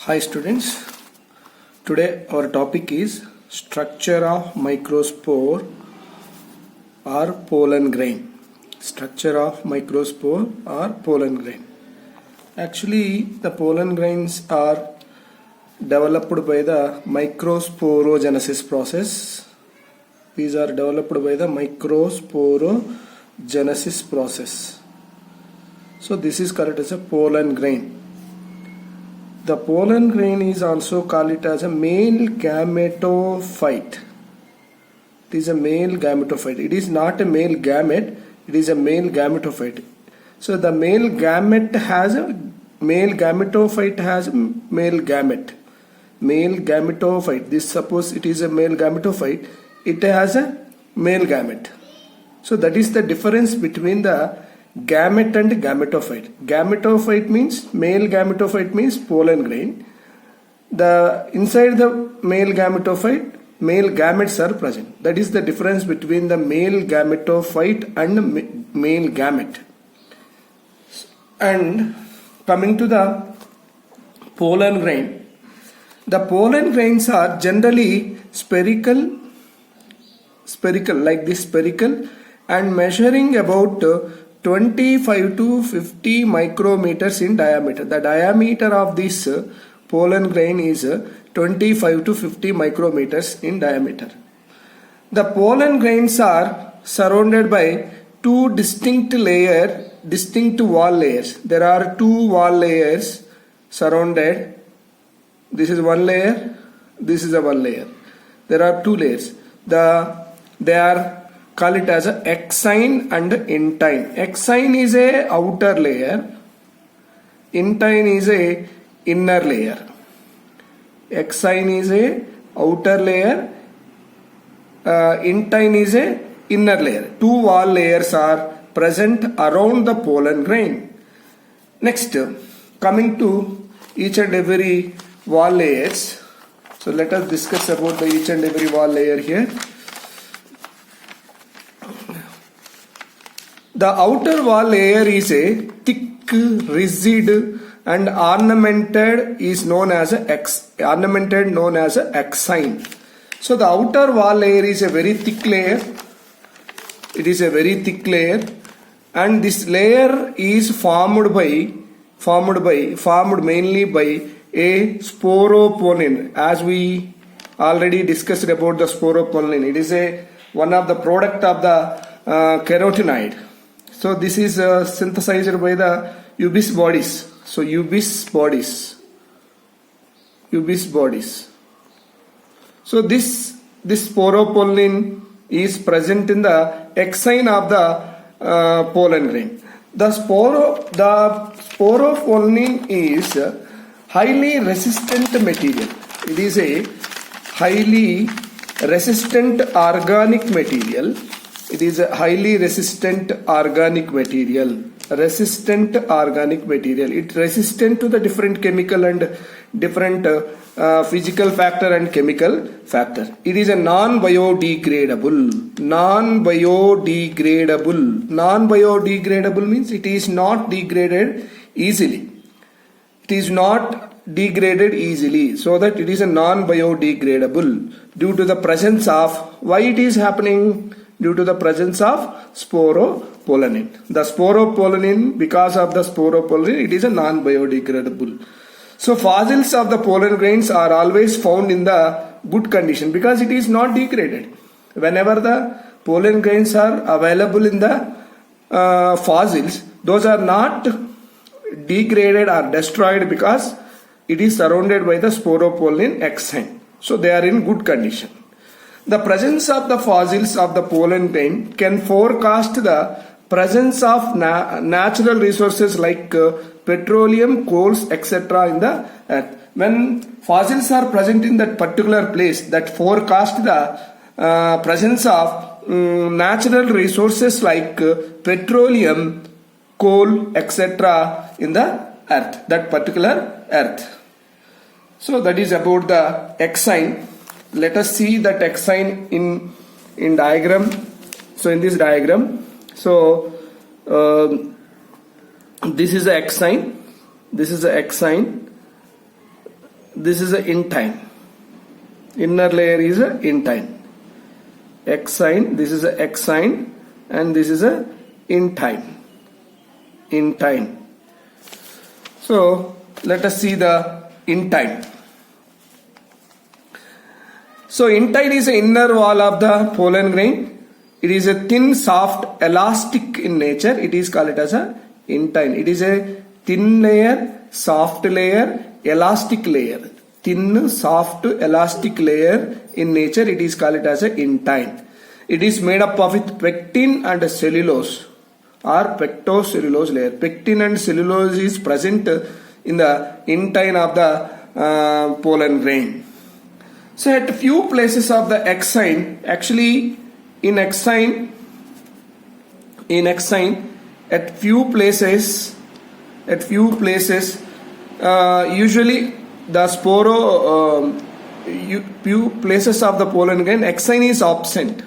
Hi students, today our topic is structure of microspore or pollen grain. Structure of microspore or pollen grain. Actually, the pollen grains are developed by the microsporogenesis process. These are developed by the microsporogenesis process. So this is called as a pollen grain. The pollen grain is also called it as a male gametophyte. It is a male gametophyte. It is not a male gamete. It is a male gametophyte. So the male gametophyte has a male gamete. Male gametophyte. This suppose it is a male gametophyte. It has a male gamete. So that is the difference between the gamete and gametophyte. Gametophyte means male gametophyte means pollen grain. The inside the male gametophyte, male gametes are present. That is the difference between the male gametophyte and male gamete. And coming to the pollen grain, the pollen grains are generally spherical like this spherical and measuring about 25 to 50 micrometers in diameter. The diameter of this pollen grain is 25 to 50 micrometers in diameter. The pollen grains are surrounded by two distinct wall layers. There are two wall layers surrounded. This is one layer. This is a one layer. There are two layers. They are call it as a exine and intine. Exine is a outer layer. Intine is a inner layer. Exine is a outer layer. Intine is a inner layer. Two wall layers are present around the pollen grain. Next, coming to each and every wall layers. So let us discuss about the each and every wall layer here. The outer wall layer is a thick, rigid and ornamented known as a exine. So the outer wall layer is a very thick layer. It is a very thick layer, and this layer is formed mainly by a sporopollen. As we already discussed about the sporopollen, it is one of the product of the carotenoid. So this is synthesized by the Ubiss bodies. So Ubiss bodies. So this sporopollen is present in the exine of the pollen grain. The sporopollen is highly resistant material. It is a highly resistant organic material. It is a highly resistant organic material. It resistant to the different chemical and different physical factor and chemical factor. It is a non-biodegradable. Non-biodegradable means it is not degraded easily. So that it is a non-biodegradable due to the presence of, why it is happening? Due to the presence of sporopollen. The sporopollen, because of the sporopollen, it is a non-biodegradable. So fossils of the pollen grains are always found in the good condition because it is not degraded. Whenever the pollen grains are available in the fossils, those are not degraded or destroyed because it is surrounded by the sporopollen exine. So they are in good condition. The presence of the fossils of the pollen grain can forecast the presence of natural resources like petroleum, coals, etc. in the earth. When fossils are present in that particular place, that forecast the presence of natural resources like petroleum, coal, etc. in the earth, that particular earth. So that is about the exine. Let us see that exine in diagram. So in this diagram, so this is the exine. this is a intine. Inner layer is a intine. Exine, this is a exine, and this is a intine. Intine. So let us see the intine. So intine is the inner wall of the pollen grain. It is a thin, soft, elastic in nature. It is called as a intine. It is a thin layer, soft layer, elastic layer. Thin, soft, elastic layer in nature. It is called as a intine. It is made up of with pectin and cellulose or pectocellulose layer. Pectin and cellulose is present in the intine of the pollen grain. So at few places of the exine, actually in exine, at few places, usually the few places of the pollen grain, exine is absent.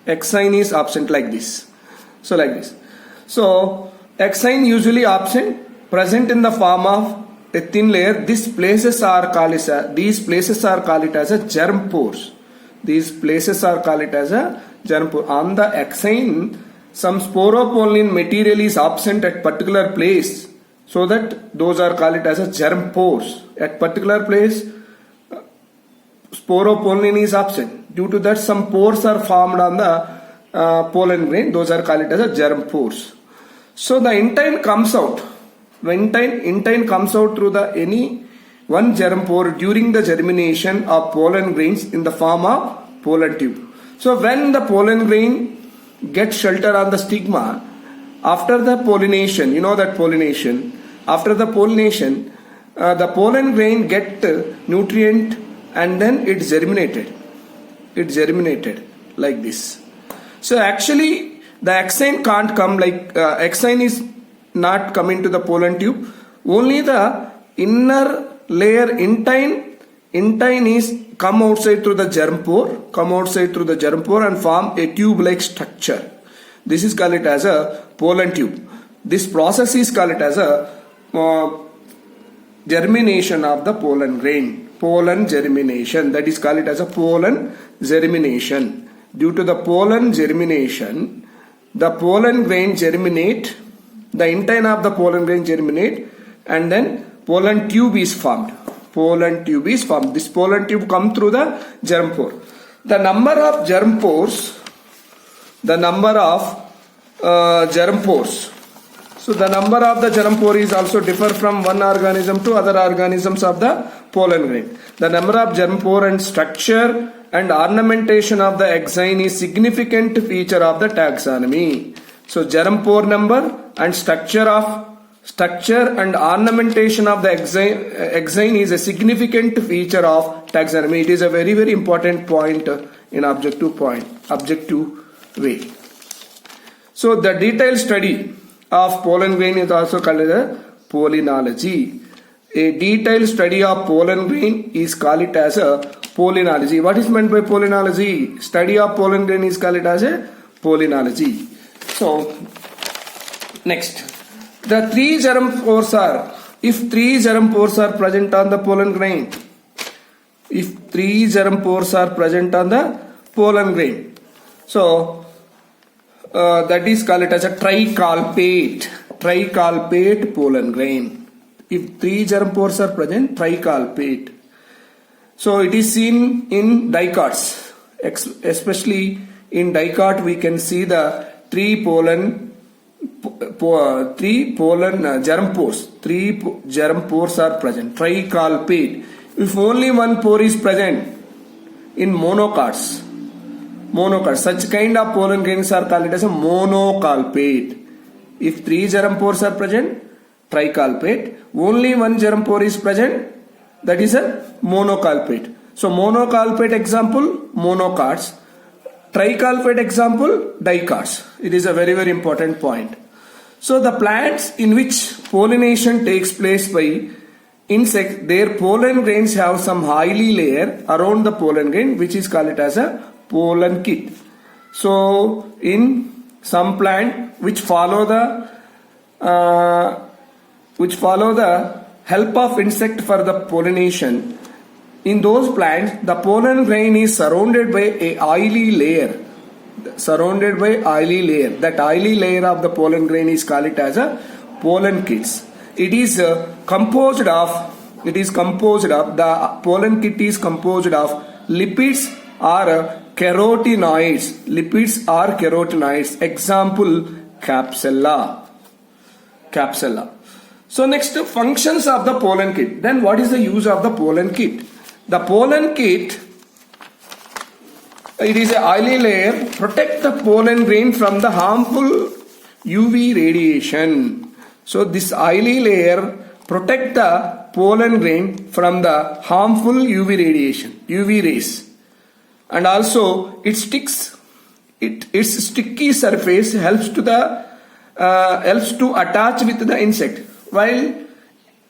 Exine is absent like this. So like this. So exine usually absent, present in the form of a thin layer. These places are called as a germ pores. These places are called as a germ pore. On the exine, some sporopollen material is absent at particular place, so that those are called as a germ pores. At particular place, sporopollen is absent. Due to that, some pores are formed on the pollen grain. Those are called as a germ pores. So the intine comes out. When intine comes out through the any one germ pore during the germination of pollen grains in the form of pollen tube. So when the pollen grain gets shelter on the stigma, after the pollination, you know that pollination, after the pollination, the pollen grain get nutrient and then it germinated. It germinated like this. So actually the exine can't come, like exine is not coming to the pollen tube. Only the inner layer intine is come outside through the germ pore, and form a tube-like structure. This is called as a pollen tube. This process is called as a germination of the pollen grain. Pollen germination, that is called as a pollen germination. Due to the pollen germination, the pollen grain germinate, the intine of the pollen grain germinate, and then pollen tube is formed. Pollen tube is formed. This pollen tube come through the germ pore. The number of germ pores, so the number of the germ pore is also differ from one organism to other organisms of the pollen grain. The number of germ pore and structure and ornamentation of the exine is significant feature of the taxonomy. So germ pore number and structure and ornamentation of the exine is a significant feature of taxonomy. It is a very, very important point in objective way. So the detailed study of pollen grain is also called as pollinology. A detailed study of pollen grain is called as a pollinology. What is meant by pollinology? Study of pollen grain is called as a pollinology. So next, the three germ pores are, if three germ pores are present on the pollen grain, so that is called as a tricarpate pollen grain. If three germ pores are present, tricarpate. So it is seen in dicots, especially in dicot we can see the three pollen germ pores. Three germ pores are present. Tricarpate. If only one pore is present in monocots, such kind of pollen grains are called as a monocarpate. If three germ pores are present, tricarpate. Only one germ pore is present, that is a monocarpate. So monocarpate example, monocots. Tricarpate example, dicots. It is a very, very important point. So the plants in which pollination takes place by insects, their pollen grains have some oily layer around the pollen grain, which is called as a pollen kit. So in some plant which follow the help of insect for the pollination. In those plants, the pollen grain is surrounded by a oily layer. Surrounded by oily layer. That oily layer of the pollen grain is called it as a pollen kits. It is composed of. The pollen kit is composed of lipids or carotenoids. Lipids or carotenoids. Example, capsella. So next, functions of the pollen kit. Then what is the use of the pollen kit? The pollen kit, it is an oily layer, protect the pollen grain from the harmful UV radiation. So this oily layer protect the pollen grain from the harmful UV radiation, UV rays. And also its sticky surface helps to attach with the insect. While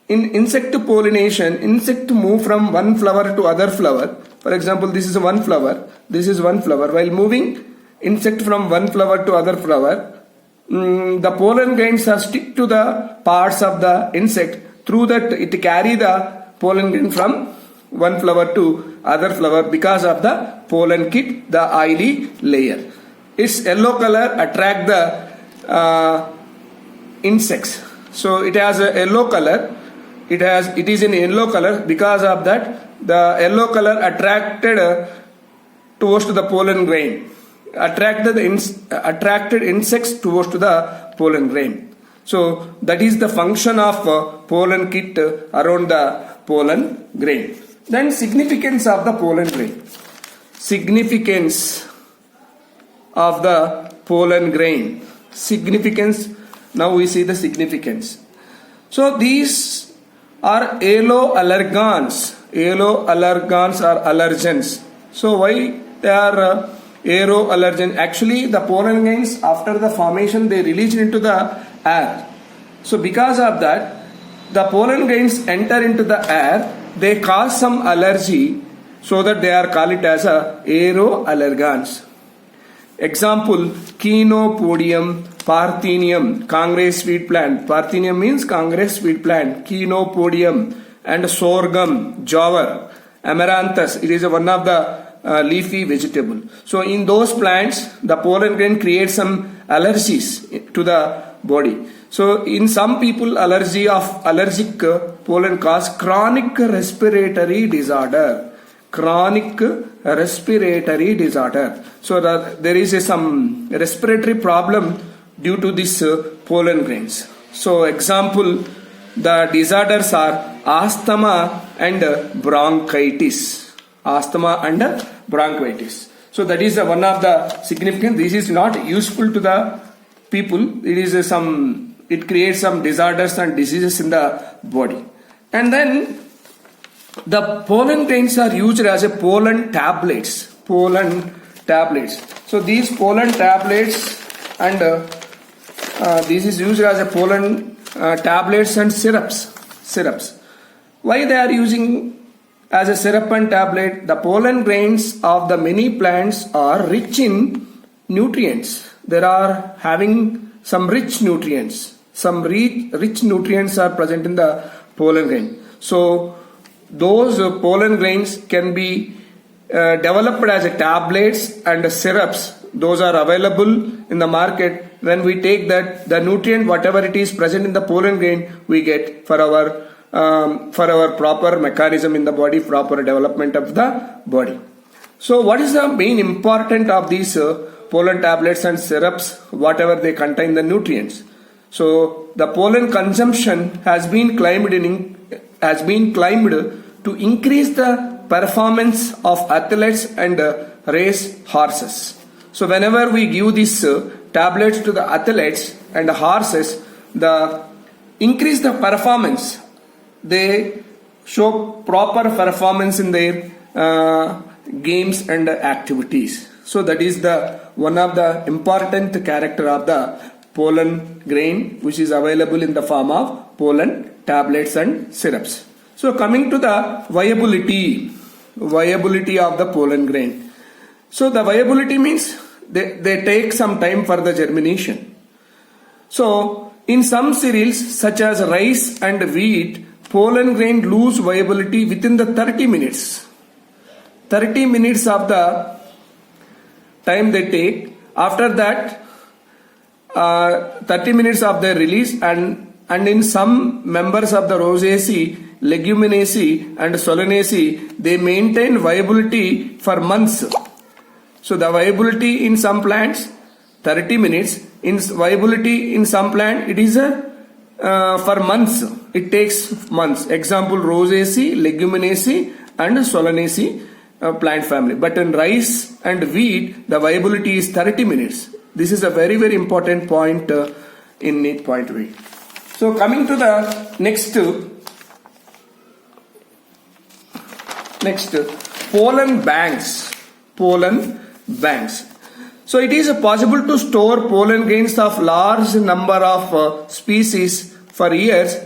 in insect pollination, insect move from one flower to other flower. For example, this is one flower, this is one flower. While moving insect from one flower to other flower, the pollen grains are stick to the parts of the insect. Through that, it carry the pollen grain from one flower to other flower because of the pollen kit, the oily layer. Its yellow color attract the insects. So it has a yellow color. It is in yellow color. Because of that, the yellow color attracted towards to the pollen grain. Attracted insects towards to the pollen grain. So that is the function of pollen kit around the pollen grain. Then significance of the pollen grain. Significance of the pollen grain. Significance. Now we see the significance. So these are aeroallergens. Aeroallergens are allergens. So why they are aeroallergen? Actually, the pollen grains after the formation they release into the air. So because of that, the pollen grains enter into the air. They cause some allergy. So that they are called it as aeroallergens. Example, Chenopodium, Parthenium, Congress sweet plant. Parthenium means Congress sweet plant. Chenopodium and sorghum, jowar, amaranthus. It is one of the leafy vegetable. So in those plants, the pollen grain creates some allergies to the body. So in some people, allergic pollen cause chronic respiratory disorder. Chronic respiratory disorder. So there is some respiratory problem due to this pollen grains. So example, the disorders are asthma and bronchitis. Asthma and bronchitis. So that is one of the significant. This is not useful to the people. It creates some disorders and diseases in the body. And then the pollen grains are used as a pollen tablets. So these pollen tablets and this is used as a pollen tablets and syrups. Why they are using as a syrup and tablet? The pollen grains of the many plants are rich in nutrients. They are having some rich nutrients. Some rich nutrients are present in the pollen grain. So those pollen grains can be developed as a tablets and syrups. Those are available in the market. When we take that, the nutrient whatever it is present in the pollen grain, we get for our proper mechanism in the body, proper development of the body. So what is the main important of these pollen tablets and syrups? Whatever they contain the nutrients. So the pollen consumption has been claimed to increase the performance of athletes and race horses. So whenever we give these tablets to the athletes and the horses, the increase the performance. They show proper performance in their games and activities. So that is the one of the important character of the pollen grain, which is available in the form of pollen tablets and syrups. So coming to the viability of the pollen grain. So the viability means they take some time for the germination. So in some cereals such as rice and wheat, pollen grain lose viability within the 30 minutes. 30 minutes of the time they take. After that, 30 minutes of their release, and in some members of the Rosaceae, Leguminosae and Solanaceae, they maintain viability for months. So the viability in some plants 30 minutes, in viability in some plant it is for months. It takes months. Example, Rosaceae, Leguminosae and Solanaceae plant family. But in rice and wheat, the viability is 30 minutes. This is a very, very important point in NEET point of view. So coming to the next, pollen banks. Pollen banks. So it is possible to store pollen grains of large number of species for years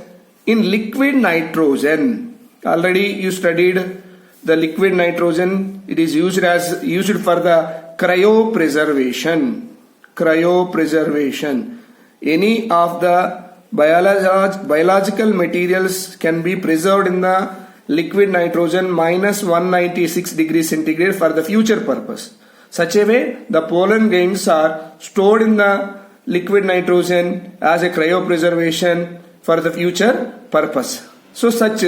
in liquid nitrogen. Already you studied the liquid nitrogen. It is used for the cryopreservation. Cryopreservation. Any of the biological materials can be preserved in the liquid nitrogen minus 196 degrees centigrade for the future purpose. Such a way, the pollen grains are stored in the liquid nitrogen as a cryopreservation for the future purpose. So such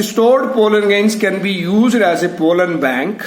stored pollen grains can be used as a pollen bank